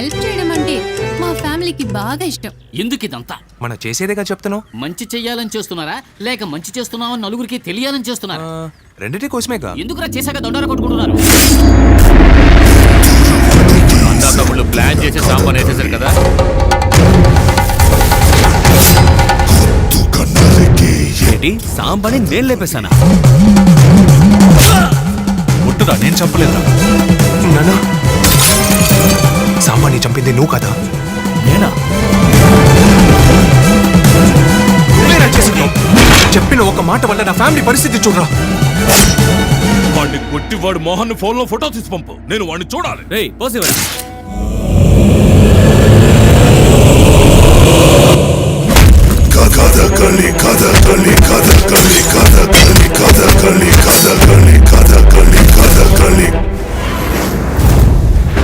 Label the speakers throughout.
Speaker 1: Help చేయడం అంటే మా ఫ్యామిలీకి బాగా ఇష్టం.
Speaker 2: ఎందుకు ఇదంతా?
Speaker 3: మనం చేసేదేగా చెప్తున్నావు.
Speaker 2: మంచి చెయ్యాలని చేస్తున్నారా లేక మంచి చేస్తున్నామని నలుగురికి తెలియాలని చేస్తున్నారా?
Speaker 3: రెండిటి కోసమేగా.
Speaker 2: ఎందుకురా చేశాక దొండర కొట్టుకుంటున్నారు?
Speaker 4: అన్నదమ్ముళ్ళు ప్లాన్ చేసి సాంబార్ వేసేసారు కదా.
Speaker 5: ఏంటి సాంబార్ని నేను లేపేశానా?
Speaker 4: ముట్టురా, నేను చంపలేదురా.
Speaker 3: నానా, సాంబార్ని చంపింది నువ్వు కదా?
Speaker 5: నేనా?
Speaker 3: నువ్వేనా చేసినావు? చెప్పిన ఒక మాట వల్ల నా ఫ్యామిలీ పరిస్థితి చూడరా.
Speaker 4: వాడిని కొట్టి వాడు మోహన్ ఫోన్ లో ఫోటో తీసి పంపు, నేను వాడిని చూడాలి.
Speaker 5: రేయ్ పోసేవరా.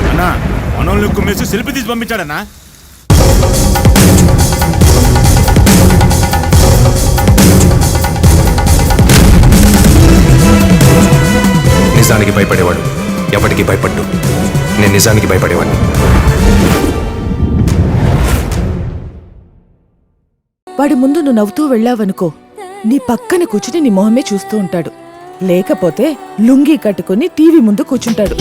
Speaker 6: అన్నా మనోళ్ళు కుమ్మేసి సెల్ఫీ తీసి పంపించాడన్నా.
Speaker 3: నిజానికి భయపడేవాడు ఎవరికి భయపడ్డు. నేను నిజానికి భయపడేవాడిని.
Speaker 7: వాడి ముందు నువ్వు నవ్వుతూ వెళ్ళావనుకో, నీ పక్కన కూర్చుని నీ మొహమే చూస్తూ ఉంటాడు. లేకపోతే లుంగీ కట్టుకుని టీవీ ముందు కూర్చుంటాడు.